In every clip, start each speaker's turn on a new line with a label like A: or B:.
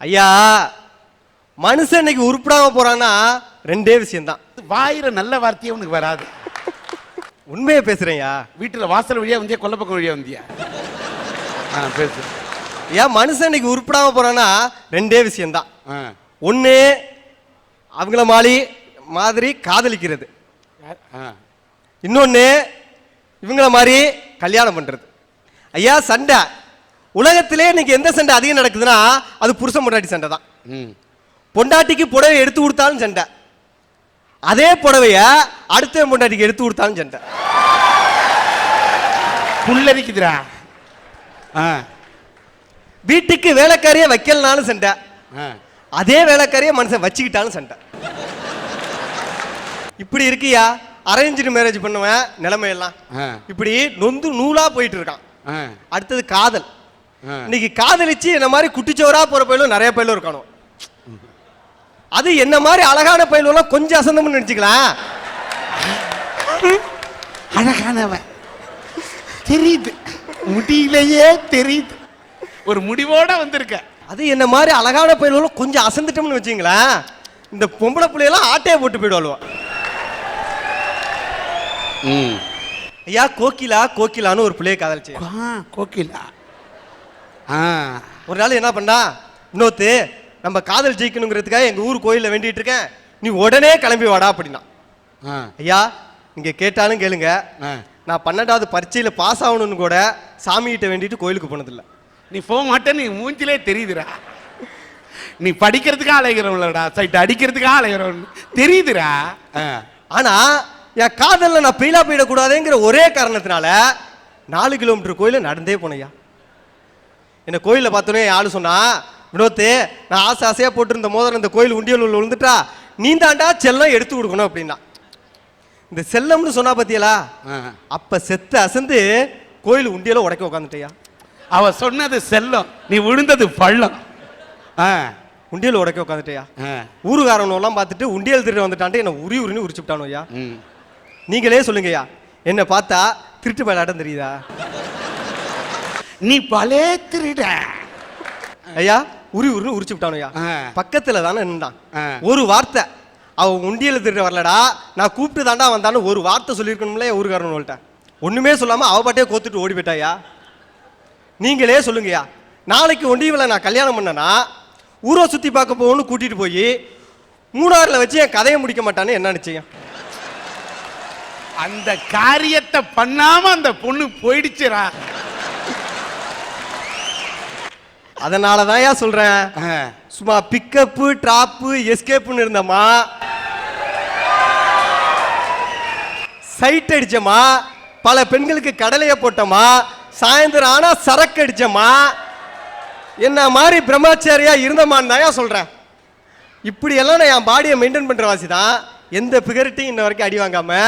A: ஐயா, மனுஷன் இன்னைக்கு உருப்படாம போறான்னா ரெண்டே விஷயம்தான்.
B: வாயிற நல்ல வார்த்தையே உனக்கு வராது.
A: உண்மையை பேசுறேன்யா.
B: வீட்டுல வாசல் வழியா வந்தியா, கொல்ல பக்கம் வழியா வந்தியா? பேசு.
A: ஏன் மனுஷன் இன்னைக்கு உருப்படாம போறான்னா ரெண்டே விஷயம்தான். ஒண்ணு அவங்கள மாதிரி காதலிக்கிறது, இன்னொன்னு இவங்கள மாதிரி கல்யாணம் பண்றது. ஐயா, சண்டை உலகத்திலே இன்னைக்கு எந்த சண்டை அதிகம் நடக்குதுன்னா அது புருஷன் பொண்டாட்டி சண்டை தான். பொண்டாட்டிக்கு புடவை எடுத்து கொடுத்தாலும் சண்டை, அதே புடவைய அடுத்த பொண்டாட்டிக்கு எடுத்து கொடுத்தாலும் சண்டை.
B: புல்லரிக்குதுடா.
A: வீட்டுக்கு வேலைக்காரியை வைக்கலனாலும் சண்டை, அதே வேலைக்காரியை மனுஷன் வச்சுக்கிட்டாலும் சண்டை. இப்படி இருக்கியா அரேஞ்சு மேரேஜ் பண்ணுவேன் நிலைமையெல்லாம் இப்படி நொந்து நூலா போயிட்டு இருக்கான். அடுத்தது காதல். இன்னைக்கு காதலிச்சு என்ன மாதிரி குட்டிச்சோரா போற பயிலும் நிறைய பயிலும் இருக்கணும். அது என்ன மாதிரி அழகான பயிலும் கொஞ்சம் அசந்தம்னு நினைச்சுக்கலாம்.
B: அழகானவன் தெரியுது, முடியிலேயே தெரியுது, ஒரு முடிவோட வந்திருக்க.
A: அது என்ன மாதிரி அழகான பயிலும் கொஞ்சம் அசந்துட்டோம்னு வச்சுங்களேன், இந்த பொம்பளை பிள்ளையெல்லாம் ஆட்டையை போட்டு போயிடுவாளுவா. ஐயா, கோகிலான்னு ஒரு பிள்ளையை காதலிச்சு.
B: கோகிலா
A: ஒரு நாள் என்ன பண்ணா, இன்னொத்து நம்ம காதல் ஜெயிக்கணுங்கிறதுக்காக எங்க ஊர் கோயில்ல வேண்டிட்டு இருக்கேன், நீ உடனே கிளம்பி வாடா அப்படின்னா. ஐயா, நீங்க கேட்டாலும் கேளுங்க, நான் 12வது பரீட்சையில பாஸ் ஆகணும்னு கூட சாமி கிட்ட வேண்டிட்டு கோயிலுக்கு போனதில்லை.
B: நீ போக மாட்டேன்னு நீ மூஞ்சிலே தெரியுதுடா. நீ படிக்கிறதுக்காக அலைகிறவங்களடா, சைட் அடிக்கிறதுக்காக அலைகிறவன் தெரியுதுடா.
A: ஆனா என் காதல்ல நான் பெயிலா போயிடக்கூடாதுங்கிற ஒரே காரணத்தினால 4 கிலோமீட்டர் கோயில நடந்தே போனையா. என்ன கோயில பார்த்தோன்னே ஆளு சொன்னா, வினோத்து, நான் ஆசையா போட்டிருந்த மோதிரம் இந்த கோயில் உண்டியல் உள்ள விழுந்துட்டா, நீ தாண்டா செல்லம் எடுத்து கொடுக்கணும் அப்படின்னா. இந்த செல்லம்னு சொன்னா பாத்தியலா, அப்ப செத்து அசந்து கோயில் உண்டியல உடைக்க உட்காந்துட்டியா.
B: அவ சொன்னது செல்லம், நீ விழுந்தது பள்ளம்.
A: உண்டியல் உடைக்க உட்காந்துட்டியா. ஊருகாரனெல்லாம் பார்த்துட்டு உண்டியல் திருட்டு வந்துட்டான்ட்டு என்ன உரின்னு உரிச்சுட்டானோ ஐயா. நீங்களே சொல்லுங்கய்யா, என்ன பார்த்தா திருட்டு விளையாட்டம் தெரியுதா?
B: நீ பலே திருட
A: ஐயா, உரின்னு உரிச்சு விட்டானோயா. பக்கத்துல தானே நின்றான். ஒரு வார்த்தை, அவன் உண்டியல் திருட வரலடா, நான் கூப்பிட்டு தாண்டா வந்தான்னு ஒரு வார்த்தை சொல்லியிருக்கணும்ல ஊருக்காரன். ஒண்ணுமே சொல்லாம அவ பாட்டே கோத்துட்டு ஓடி போயிட்டாயா. நீங்களே சொல்லுங்கய்யா, நாளைக்கு ஒண்டியவில் நான் கல்யாணம் பண்ணனா ஊரை சுத்தி பார்க்க போகணும்னு கூட்டிட்டு போய் மூணாறுல வச்சு என் கதையை முடிக்க மாட்டான்னு என்ன நிச்சயம்?
B: அந்த காரியத்தை பண்ணாம அந்த பொண்ணு போயிடுச்சுரா.
A: அதனாலதான் சொல்றேன், சும்மா பிக்கப்பு டிராப்பு எஸ்கேப்னு இருந்தமா, சைட் அடிச்சமா, பல பெண்களுக்கு கடலைய போட்டமா, சாயந்தரம் ஆனா சரக்கு அடிச்சமா, என்ன மாதிரி பிரம்மச்சாரியா இருந்தமான்னு தான் சொல்றேன். இப்படி எல்லாம் நான் என் பாடியை மெயின்டைன் பண்ற வாசி தான் எந்த பிகரிட்டையும் இன்ன வரைக்கும் அடி வாங்காம,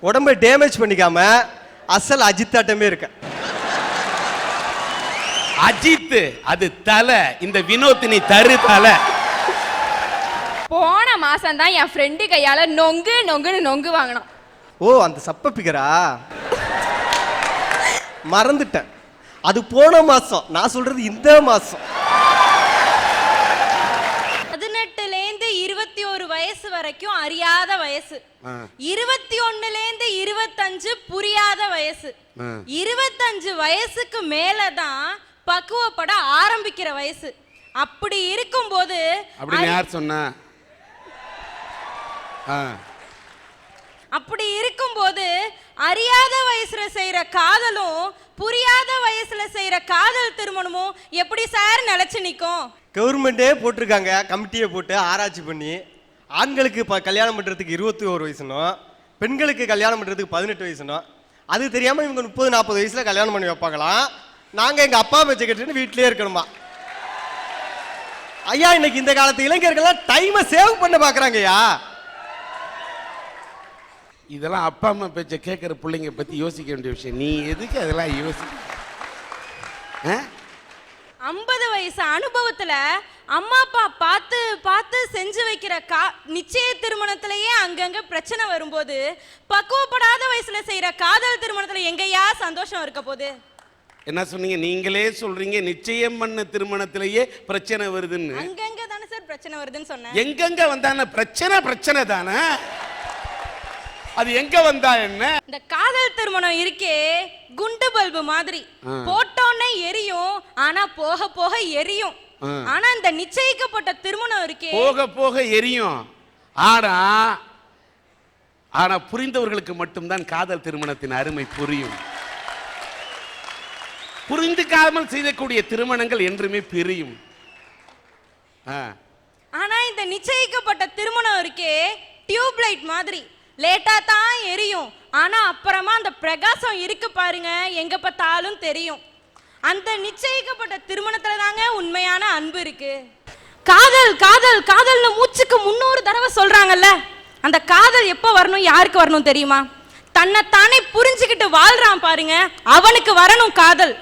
A: உடம்பை டேமேஜ் பண்ணிக்காம அசல் அஜித்தாட்டமே இருக்க.
B: அஜித் அது தலை, இந்த வினோத்தினி தரு தலை.
C: போன மாசம் தான் என் ஃப்ரெண்டு கையால நொங்கு வாங்கினோம்.
A: ஓ, அந்த சப்ப பிகரா? மறந்துட்டேன், அது போன மாசம். நான் சொல்றது இந்த மாசம்.
D: 18லேருந்து 21 வயசு வரைக்கும் அறியாத வயசு, 21லேருந்து 25 புரியாத வயசு, 25 வயசுக்கு மேலதான் பக்குவப்பட ஆரம்பிக்கிற வயசு. அப்படி இருக்கும்போது
B: அப்படி யார் சொன்னா?
D: அப்படி இருக்கும்போது அறியாத வயசுல செய்யற காதலும் புரியாத வயசுல செய்யற காதல் திருமணமும் எப்படி சார் நிலைச்சு நிற்கும்?
A: கவர்மெண்டே போட்டிருக்காங்க கமிட்டியை போட்டு ஆராய்ச்சி பண்ணி, ஆண்களுக்கு கல்யாணம் பண்றதுக்கு 21 வயசுனும் பெண்களுக்கு கல்யாணம் பண்றதுக்கு 18 வயசுனும். அது தெரியாம இவங்க 30-40 வயசுல கல்யாணம் பண்ணி வைப்பாங்களாம். நாங்க எங்க அப்பா பேச்சை கேட்டுன்னு வீட்டிலே இருக்கணுமா. ஐயா, இன்னைக்கு இந்த காலத்து இளைஞர்கள்லாம் டைமை சேவ் பண்ண பாக்குறாங்கய்யா.
B: இதெல்லாம் அப்பா அம்மா பேச்ச கேட்கிற பிள்ளைங்க பத்தி யோசிக்க வேண்டிய விஷயம். நீ எதுக்கு அதெல்லாம் யோசி?
D: 50 வயசு அனுபவத்துல அம்மா அப்பா பார்த்து பார்த்து செஞ்சு வைக்கிற நிச்சய திருமணத்திலேயே அங்கங்க பிரச்சனை வரும்போது பக்குவப்படாத வயசுல செய்யற காதல் திருமணத்துல எங்கயா சந்தோஷம் இருக்க போகுது?
B: என்ன சொன்னீங்க? நீங்களே சொல்றீங்க நிச்சயம் பண்ண திருமணத்திலேயே பிரச்சனை வருதுன்னு.
D: அங்கங்க தானே சார் பிரச்சனை வருதுன்னு சொன்னேன்.
B: எங்கெங்க வந்தான பிரச்சனை தானே. அது எங்க வந்தா என்ன?
D: இந்த காதல் திருமணம் இருக்கே குண்டு பல்பு மாதிரி, போட்டோன்னே எரியும், ஆனா போக போக எரியும். ஆனா இந்த நிச்சயிக்கப்பட்ட திருமணம் இருக்கே
B: போக போக எரியும். ஆனா புரிந்தவர்களுக்கு மட்டும்தான் காதல் திருமணத்தின் அருமை புரியும். புரிந்துக்காமல் செய்யக்கூடிய திருமணங்கள் என்றுமே பிரியும்.
D: ஆனா இந்த நிச்சயிக்கப்பட்ட திருமணம் இருக்கே டியூப்லைட் மாதிரி, லேட்டா தான் எரியும், ஆனா அப்புறமா அந்த பிரகாசம் இருக்கு பாருங்க, எங்க பார்த்தாலும் தெரியும். அந்த நிச்சயிக்கப்பட்ட திருமணத்துல தாங்க உண்மையான அன்பு இருக்கு. காதல் காதல் காதல்னு மூச்சுக்கு 300 தடவை சொல்றாங்கல்ல, அந்த காதல் எப்போ வரணும், யாருக்கு வரணும் தெரியுமா? தன்னைத்தானே புரிஞ்சுக்கிட்டு வாழ்றான் பாருங்க, அவனுக்கு வரணும் காதல்.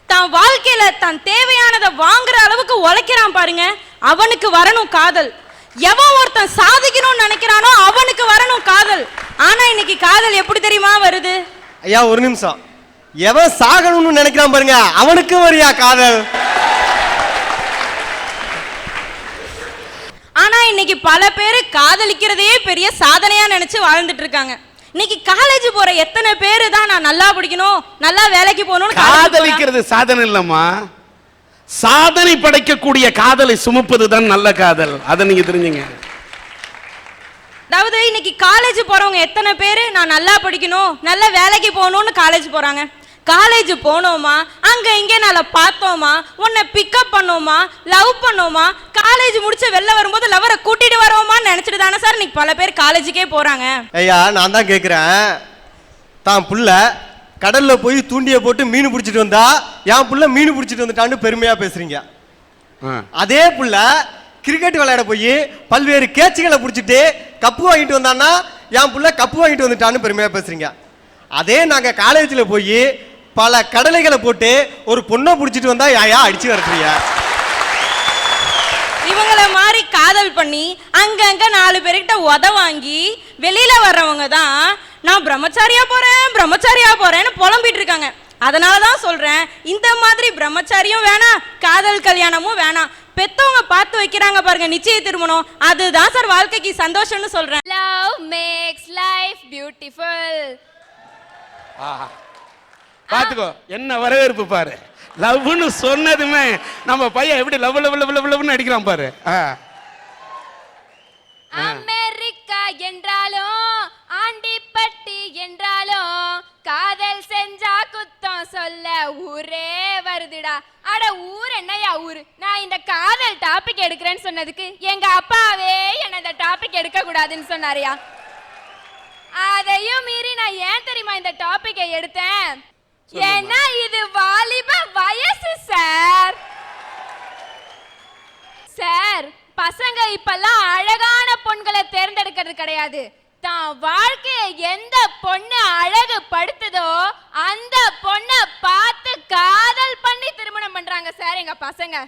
D: தான் வாழ்க்கையில தான் தேவையானதை வாங்குற அளவுக்கு உழைக்கிறான் பாருங்க, அவனுக்கு வரணும் காதல். எவன் ஒருத்தன் சாதிக்கணும்னு நினைக்கிறானோ அவனுக்கு வரணும் காதல். ஆனா இன்னைக்கு காதல் எப்படி தெரியுமா வருது?
A: ஐயா ஒரு நிமிஷம், எவன் சாகணும்னு நினைக்கிறான் பாருங்க, அவனுக்கு வரியா காதல்?
D: ஆனா இன்னைக்கு பல பேர் காதலிக்கிறதே பெரிய சாதனையா நினைச்சு வாழ்ந்துட்டு இருக்காங்க. இன்னைக்கு காலேஜ் போற எத்தனை பேரு தான் நான் நல்லா படிக்கணும், நல்லா வேலைக்கு போகணும்னு
B: காதலிக்கிறது சாதனை இல்லம்மா, சாதனை படைக்கக்கூடிய காதலை சுமப்பதுதான் நல்ல காதல். அதை நீங்க தெரிஞ்சுங்க.
D: அதாவது இன்னைக்கு காலேஜ் போறவங்க எத்தனை பேரு நான் நல்லா படிக்கணும், நல்ல வேலைக்கு போகணும்னு காலேஜ் போறாங்க. காலேஜ் போனோமா, அங்க இங்க நல்லா பார்த்தோமா, உன்னை பிக்கப் பண்ணோமா, லவ் பண்ணோமா, காலேஜ் முடிச்சு வெளில வரும்போது லவரை கூட்டிட்டு வரோமான்னு நினைச்சிட்டு தானே சார் இன்னைக்கு பல பேர் காலேஜுக்கே போறாங்க.
A: ஐயா நான் தான் கேட்குறேன், தான் புள்ள கடல்ல போய் தூண்டிய போட்டு மீன் பிடிச்சிட்டு வந்தா என் புள்ள மீன் பிடிச்சிட்டு வந்துட்டான்னு பெருமையா பேசுறீங்க. அதே புள்ள கிரிக்கெட் விளையாட போய் பல்வேறு கேட்சுகளை பிடிச்சிட்டு கப்பு வாங்கிட்டு வந்தான்னா என் புள்ள கப்பு வாங்கிட்டு வந்துட்டான்னு பெருமையா பேசுறீங்க. அதே நாங்க காலேஜில் போய் பல கடலைகளை போட்டு ஒரு பொண்ணை பிடிச்சிட்டு வந்தா யாயா அடிச்சு வரட்டுறியா?
D: இவங்களை மாதிரி காதல் பண்ணி அங்கங்க 4 பேர்கிட்ட உத வாங்கி வெளியில வர்றவங்க தான் நான் பிரம்மச்சாரியா போறேன்னு புலம்பிட்டு இருக்காங்க. அதனாலதான் சொல்றேன், இந்த மாதிரி பிரம்மச்சாரியும் வேணாம், காதல் கல்யாணமும் வேணாம். பெத்தவங்க பார்த்து வைக்கிறாங்க பாருங்க நிச்சய திருமணம், அதுதான் சார் வாழ்க்கைக்கு சந்தோஷம்னு சொல்றேன்.
C: Love makes life beautiful.
B: பாத்துக்கோ என்ன வரவேற்பு பாரு. லவ்னு சொன்னதுமே நம்ம பையன் எப்படி லவ் லவ் லவ் லவ் லவ்னு அடிக்கிறான் பாரு.
C: அமெரிக்கா என்றாலும் ஆண்டிப்பட்டி என்றாலும் காதல் செஞ்சா குத்தம் சொல்ல ஊரே வருதுடா. அட ஊர் என்னையா ஊரு? நான் இந்த காதல் டாபிக் எடுக்கிறேன்னு சொன்னதுக்கு எங்க அப்பாவே என்ன இந்த டாபிக் எடுக்க கூடாதுன்னு சொன்னாரியா. அதையும் மீறி நான் ஏன் தெரியுமா இந்த டாபிக்கை எடுத்தேன்? ஏன்னா இது வாலிப வயசு சார். சார் பசங்க இப்பெல்லாம் அழகான பொண்களை தேர்ந்தெடுக்கிறது கிடையாது, தான் வாழ்க்கையை எந்த பொண்ணு அழகு படுத்துதோ அந்த பொண்ணை பார்த்து காதல் பண்ணி திருமணம் பண்றாங்க சார் எங்க பசங்க.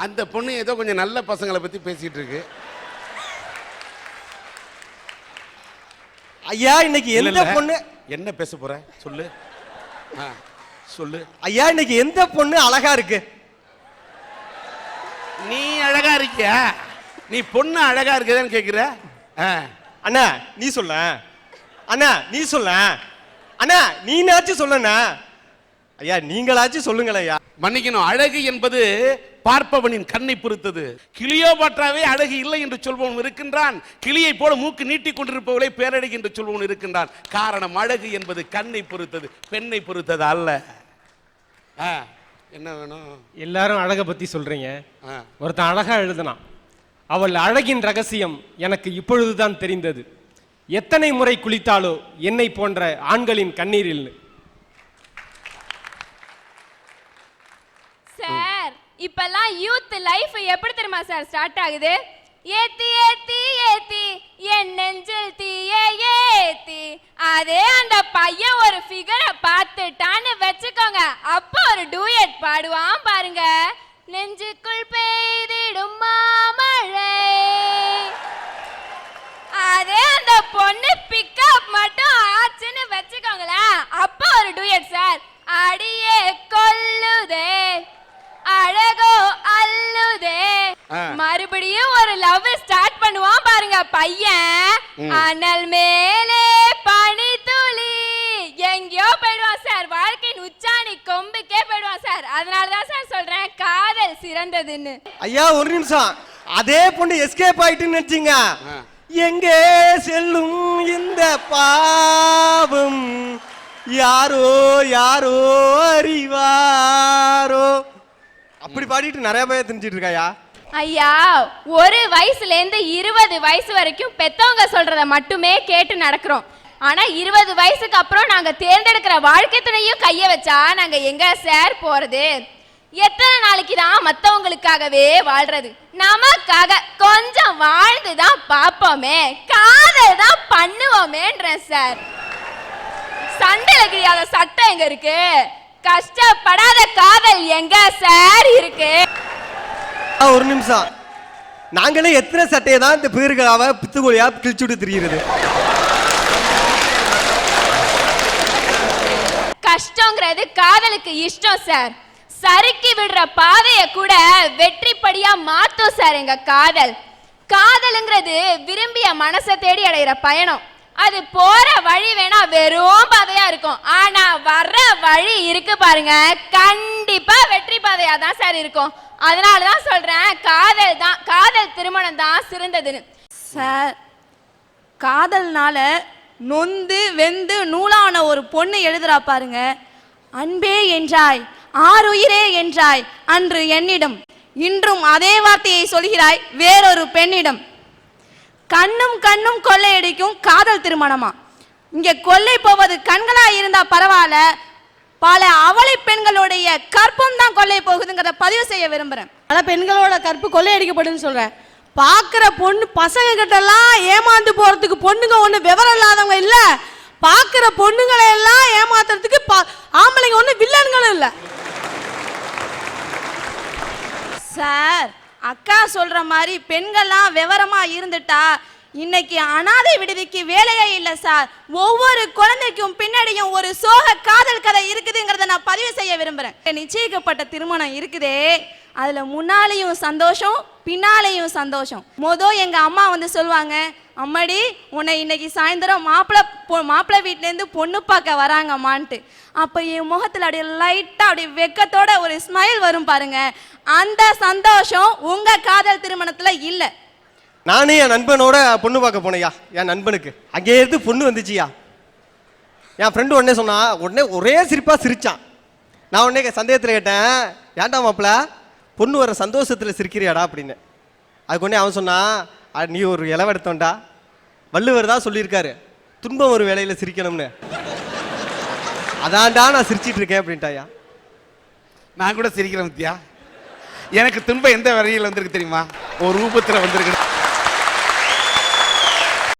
B: அந்த பொண்ணு ஏதோ கொஞ்சம் நல்ல பசங்களை பத்தி பேசிட்டு இருக்கு.
A: ஐயா இன்னைக்கு எந்த பொண்ணு
B: என்ன பேச போற சொல்லு. சொல்லு
A: ஐயா, இன்னைக்கு எந்த பொண்ணு அழகா இருக்கு?
B: நீ அழகா இருக்கியா? நீ பொண்ணு அழகா இருக்குதான்னு கேக்குற?
A: அண்ணா நீ சொல்ல, அண்ணா நீ சொல்ல, அண்ணா நீனாச்சும் சொல்லண்ணா. ஐயா நீங்களாச்சும் சொல்லுங்களேன் ஐயா.
B: மன்னிக்கணும், அழகு என்பது பார்ப்பவனின் கண்ணை பொறுத்தது. கிளியோபாட்ராவே அழகு இல்லை என்று சொல்பவன் இருக்கின்றான், கிளியை போல மூக்கு நீட்டி கொண்டிருப்பவளை பேரழகு என்று சொல்பவன் இருக்கின்றான். காரணம் அழகு என்பது கண்ணை பொறுத்தது, பெண்ணை பொறுத்தது அல்ல. என்ன வேணும்?
E: எல்லாரும் அழகை பத்தி சொல்றீங்க. ஒருத்தன் அழகா எழுதுனான், அவள் அழகின் ரகசியம் எனக்கு இப்பொழுதுதான் தெரிந்தது, எத்தனை முறை குளித்தாலோ என்னை போன்ற ஆண்களின் கண்ணீரில்.
C: சார் இப்பெல்லாம் யூத் லைஃப் எப்படி தெரியுமா சார் ஸ்டார்ட் ஆகுது? ஏத்தி ஏத்தி ஏத்தி என் நெஞ்சில் தீயே ஏத்தி. அதே அந்த பையன் ஒரு ஃபிகரை பார்த்துட்டான்னு வச்சுக்கோங்க, அப்ப ஒரு டூயட் பாடுவான் பாருங்க. நெஞ்சுக்குள் பெய்திடும் மாமழை. அதே அந்த பொண்ணு பிக்கப் மட்டும் ஆச்சுன்னு வச்சுக்கோங்களேன், அப்ப ஒரு டூயட் சார். அடியே கொல்லுதே அழகோ அல்லுதே. மறுபடியும் ஒரு லவ் ஸ்டார்ட் பண்ணுவான் பாருங்க பையன். அனல் மேலே பனி துளி எங்கேயோ போயிடுவான் சார். வாழ்க்கையின் உச்சாணி கொம்புக்கே போயிடுவான் சார். அதனாலதான் சார் சொல்றேன் காதல் சிறந்ததுன்னு.
A: ஐயா ஒரு நிமிஷம், அதே பொண்ணு எஸ்கேப் ஆயிட்டுன்னு நினைச்சீங்க. எங்கே செல்லும் இந்த பாவம் யாரோ யாரோ அறிவாரோ அப்படி பாடிட்டு நிறைய பேர் தெரிஞ்சிட்டு இருக்காயா.
C: ஐயா ஒரு வயசுல இருந்து 20 வயசு வரைக்கும் பெத்தவங்க சொல்றத மட்டுமே கேட்டு நடக்கிறோம். ஆனா 20 வயசுக்கு அப்புறம் நாங்க தேர்ந்தெடுக்கிற வாழ்க்கை துணையும் கைய வச்சா நாங்க எங்க சார் போறது? எத்தனை நாளைக்கு தான் மத்தவங்களுக்காகவே வாழ்றது? நமக்காக கொஞ்சம் வாழ்ந்துதான் பாப்போமே, காதல் தான் பண்ணுவோமேன்றேன் சார். சண்டையில கிழியாத சட்டம் எங்க இருக்கு? கஷ்டப்படாத காதல் எங்க சார் இருக்கு?
A: ஒரு நிமிஷம், நாங்களே எத்தனை சட்டையை தான் இந்த பேருக்காக பித்துக்கோழியா கிழிச்சுட்டு திரிகிறது.
C: கஷ்டங்கிறது காதலுக்கு இஷ்டம் சார். சறுக்கி விடுற பாதைய கூட வெற்றி படியா மாத்தும் சார் எங்க காதல். காதலுங்கிறது விரும்பிய மனசை தேடி அடைகிற பயணம். அது போற வழி வேணா வெறும் பாதையா இருக்கும், ஆனா வர்ற வழி இருக்கு பாருங்க, கண்டிப்பா வெற்றி பாதையா தான் சார் இருக்கும். அதனாலதான் சொல்றேன் காதல் திருமணம் தான் சிறந்ததுன்னு
F: சார். காதல்னால நொந்து வெந்து நூலான ஒரு பொண்ணு எழுதுறா பாருங்க. அன்பே என்றாய் ஆறுயிரே என்றாய் அன்று என்னிடம், இன்றும் அதே வார்த்தையை சொல்கிறாய் வேறொரு பெண்ணிடம். கண்ணும் கண்ணும் கொள்ளையடிக்கும் காதல் திருமணமா? இங்க கொள்ளை போவது கண்களா இருந்தா பரவாயில்ல, பல அவளை பெண்களுடைய கற்பம் தான் கொள்ளை போகுதுங்கிறத பதிவு செய்ய விரும்புறேன்.
G: பல பெண்களோட கற்பு கொள்ளையடிக்கப்படுன்னு சொல்றேன். பார்க்குற பொண்ணு பசங்க கிட்டலாம் ஏமாந்து போறதுக்கு பொண்ணுங்க ஒண்ணு விவரம் இல்லாதவங்க இல்ல, பார்க்குற பொண்ணுங்களை எல்லாம் ஏமாத்துறதுக்கு ஆம்பளைங்க ஒண்ணு வில்லன்களும் இல்ல.
F: சார் அக்கா சொல்ற மாதிரி பெண்கள்லாம் விவரமா இருந்துட்டா இன்னைக்கு அனாதை விடுதிக்கு வேலையே இல்லை சார். ஒவ்வொரு குழந்தைக்கும் பின்னாடியும் ஒரு சோக காதல் கதை இருக்குதுங்கிறத நான் பதிவு செய்ய விரும்புறேன். நிச்சயிக்கப்பட்ட திருமணம் இருக்குதே, அதுல முன்னாலேயும் சந்தோஷம் பின்னாலேயும் சந்தோஷம். எங்க அம்மா வந்து சொல்லுவாங்க, அம்மாடி உன்னை இன்னைக்கு சாயந்தரம் மாப்பிள்ளை வீட்டிலேருந்து பொண்ணு பார்க்க வராங்கம்மான்ட்டு. அப்போ என் முகத்தில் அப்படியே லைட்டாக அப்படியே வெக்கத்தோட ஒரு ஸ்மைல் வரும் பாருங்க. அந்த சந்தோஷம் உங்க காதல் திருமணத்துல இல்லை.
A: நானே என் நண்பனோட பொண்ணு பார்க்க போனையா, என் நண்பனுக்கு அங்கே இருந்து பொண்ணு வந்துச்சியா. என் ஃப்ரெண்டு உடனே சொன்னா, உடனே ஒரே சிரிப்பா சிரிச்சான். நான் உடனே சந்தேகத்தில் கேட்டேன், ஏன்டா மாப்பிள்ள பொண்ணு வர சந்தோஷத்தில் சிரிக்கிறியாடா அப்படின்னு. அதுக்கு உடனே அவன் சொன்னா, நீ ஒரு இளவெடுத்தோண்டா, வள்ளுவர் தான் சொல்லியிருக்காரு துன்பம் ஒரு வேலையில சிரிக்கணும்னு, அதான்டா நான் சிரிச்சிட்டு இருக்கேன் அப்படின்ட்டாயா.
B: நான் கூட சிரிக்கிறேன் வித்யா. எனக்கு துன்பம் எந்த வரையில் வந்திருக்கு தெரியுமா? ஒரு ரூபத்தில் வந்திருக்கு.